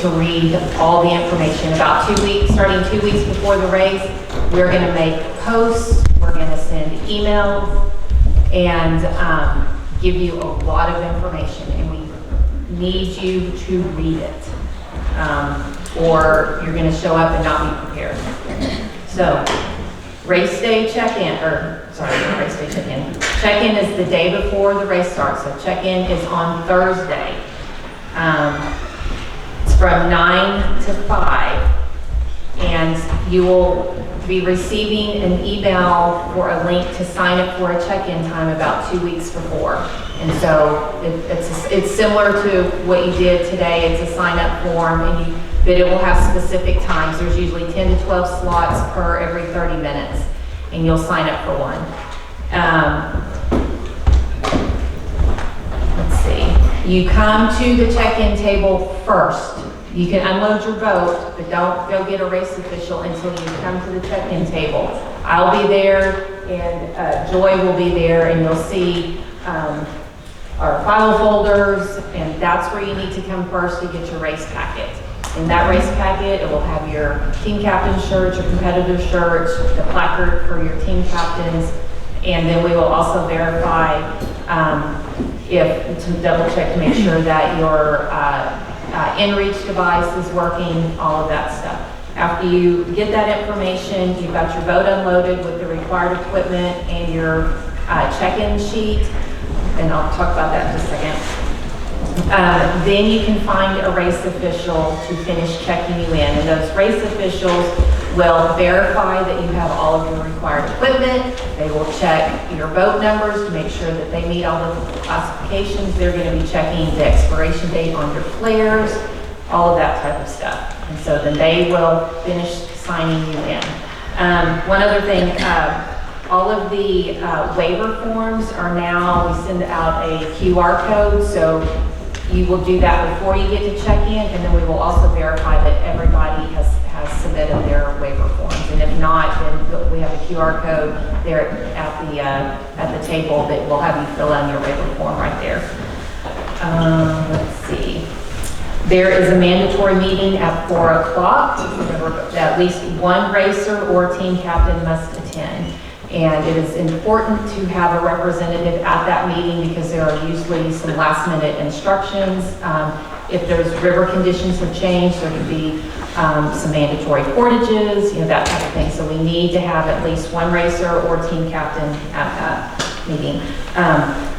to read all the information. Starting 2 weeks before the race, we're gonna make posts, we're gonna send emails, and give you a lot of information, and we need you to read it. Or you're gonna show up and not be prepared. So, race day check-in, not race day check-in. Check-in is the day before the race starts, so check-in is on Thursday. It's from 9 to 5, and you will be receiving an email for a link to sign up for a check-in time about 2 weeks before. And so it's similar to what you did today. It's a sign-up form, but it will have specific times. There's usually 10 to 12 slots per every 30 minutes, and you'll sign up for one. Let's see. You come to the check-in table first. You can unload your boat, but don't go get a race official until you come to the check-in table. I'll be there, and Joy will be there, and you'll see our file folders, and that's where you need to come first to get your race packet. In that race packet, it will have your team captain shirts, your competitor shirts, the placard for your team captains, and then we will also verify to double check to make sure that your in-reach device is working, all of that stuff. After you get that information, you've got your boat unloaded with the required equipment and your check-in sheet, and I'll talk about that in just a second. Then you can find a race official to finish checking you in, and those race officials will verify that you have all of your required equipment. They will check your boat numbers to make sure that they meet all of the classifications. They're going to be checking the expiration date on your flares, all of that type of stuff. And so then they will finish signing you in. One other thing, all of the waiver forms are now, we send out a QR code, so you will do that before you get to check in, and then we will also verify that everybody has submitted their waiver forms. And if not, then we have a QR code there at the table that will have you fill in your waiver form right there. Let's see. There is a mandatory meeting at 4 o'clock. At least one racer or team captain must attend. And it is important to have a representative at that meeting because there are usually some last minute instructions. If there's river conditions have changed, there could be some mandatory portages, that type of thing. So we need to have at least one racer or team captain at that meeting.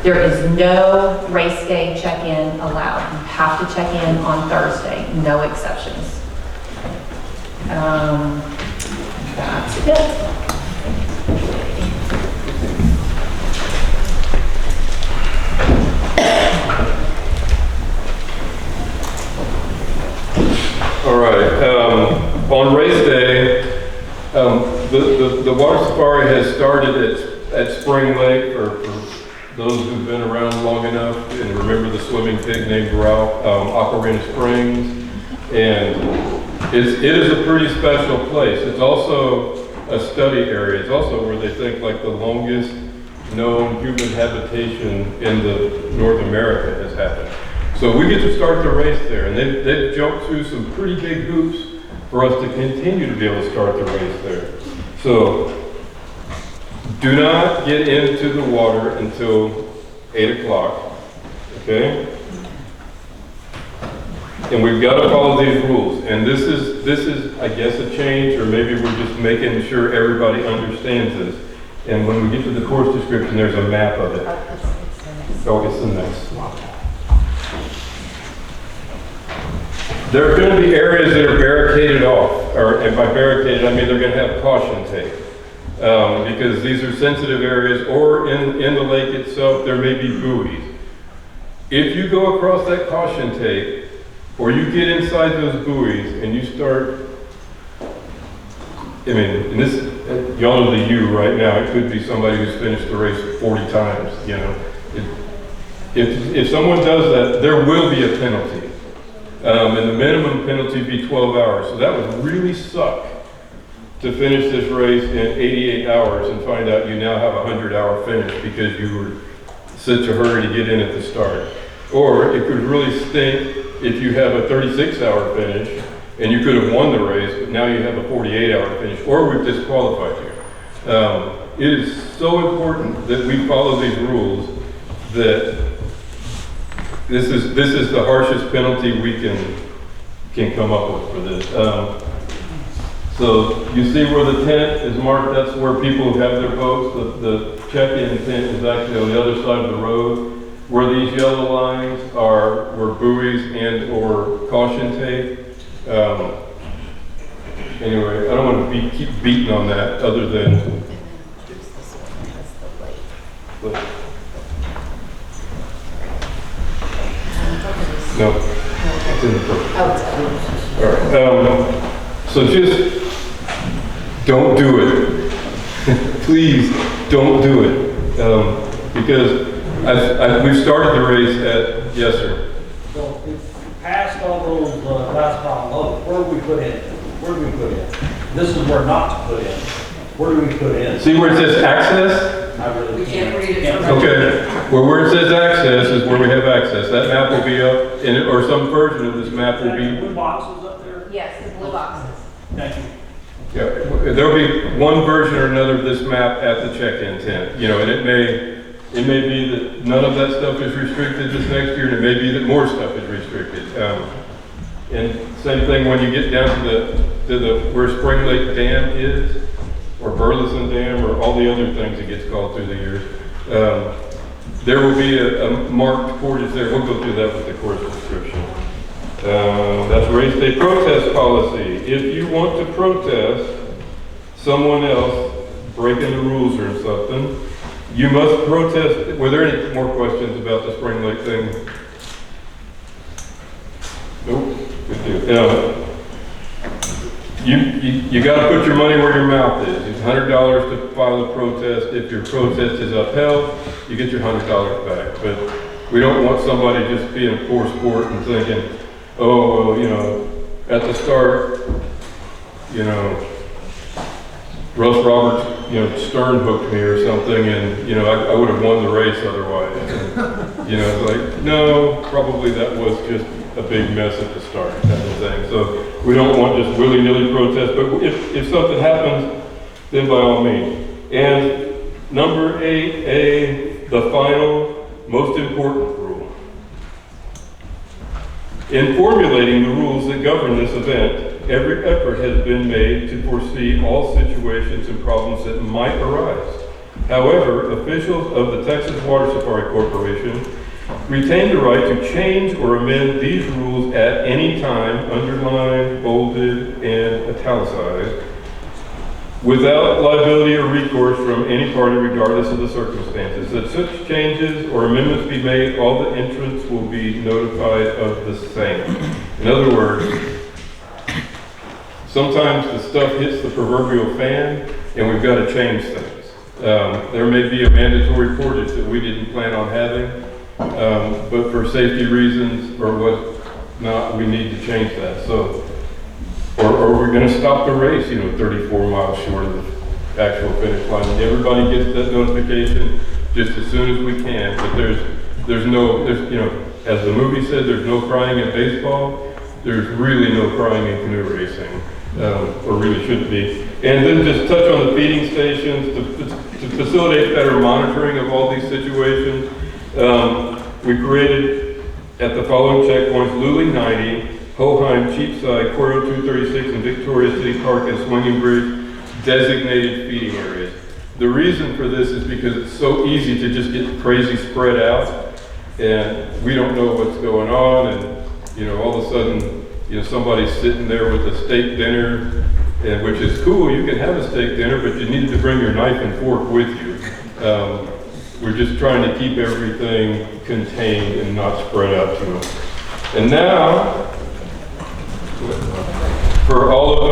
There is no race day check-in allowed. You have to check in on Thursday, no exceptions. That's it. All right, on race day, the water safari has started at Spring Lake for those who've been around long enough and remember the swimming pig named Ralph, Ocarina Springs, and it is a pretty special place. It's also a study area. It's also where they think like the longest known human habitation in North America has happened. So we get to start the race there, and they've jumped through some pretty big hoops for us to continue to be able to start the race there. So do not get into the water until 8 o'clock, okay? And we've got to follow these rules. And this is, I guess, a change, or maybe we're just making sure everybody understands this. And when we get to the course description, there's a map of it. Oh, it's the next one. There are going to be areas that are barricaded off, and by barricaded I mean they're going to have caution tape, because these are sensitive areas, or in the lake itself there may be buoys. If you go across that caution tape, or you get inside those buoys and you start, I mean, and this, y'all know the you right now, it could be somebody who's finished the race 40 times, If someone does that, there will be a penalty. And the minimum penalty would be 12 hours. So that would really suck to finish this race in 88 hours and find out you now have a 100-hour finish because you were such a hurry to get in at the start. Or it could really stink if you have a 36-hour finish and you could have won the race, but now you have a 48-hour finish, or we've disqualified you. It is so important that we follow these rules that this is the harshest penalty we can come up with for this. So you see where the tent is marked, that's where people have their boats. The check-in tent is actually on the other side of the road. Where these yellow lines were buoys and or caution tape. Anyway, I don't want to keep beating on that other than. No. It's in the book. All right. So just don't do it. Please don't do it. Because we've started the race at, yes, sir. So we passed all those last column, where do we put in? Where do we put in? This is where not to put in. Where do we put in? See where it says access? I really We can't read it. Okay, well, where it says access is where we have access. That map will be up, or some version of this map will be, Blue boxes up there? Yes, the blue boxes. Thank you. yeah, there'll be one version or another of this map at the check-in tent, and it may be that none of that stuff is restricted this next year, and it may be that more stuff is restricted. And same thing when you get down to where Spring Lake Dam is, or Burleson Dam, or all the other things it gets called through the years. There will be a marked portage there. We'll go through that with the course description. That's race day protest policy. If you want to protest someone else breaking the rules or something, you must protest. Were there any more questions about the Spring Lake thing? Nope. Good deal. You got to put your money where your mouth is. It's $100 to file a protest. If your protest is upheld, you get your $100 back. But we don't want somebody just being poor sport and thinking, oh, well, at the start, Russ Roberts, stern hooked me or something, and I would have won the race otherwise. And, it's like, no, probably that was just a big mess at the start, kind of thing. So we don't want just willy-nilly protest, but if something happens, then by all means. And number 8A, the final, most important rule. In formulating the rules that govern this event, every effort has been made to foresee all situations and problems that might arise. However, officials of the Texas Water Safari Corporation retain the right to change or amend these rules at any time, underlined, bolded, and italicized, without liability or recourse from any party regardless of the circumstances. That such changes or amendments be made, all the entrants will be notified of the same. In other words, sometimes the stuff hits the proverbial fan and we've got to change things. There may be a mandatory portage that we didn't plan on having, but for safety reasons or whatnot, we need to change that. So, or we're going to stop the race, 34 miles short of the actual finish line. Everybody gets that notification just as soon as we can. But there's as the movie said, there's no crying in baseball. There's really no crying in canoe racing, or really shouldn't be. And then just touch on the feeding stations to facilitate better monitoring of all these situations. We created at the following checkpoints: Luling 90, Hoheim, Cheapside, Corio 236, and Victoria City Park and Swinging Bridge designated feeding areas. The reason for this is because it's so easy to just get crazy spread out, and we don't know what's going on, and all of a sudden, somebody's sitting there with a steak dinner, and which is cool. You can have a steak dinner, but you need to bring your knife and fork with you. We're just trying to keep everything contained and not spread out too much. And now, for all of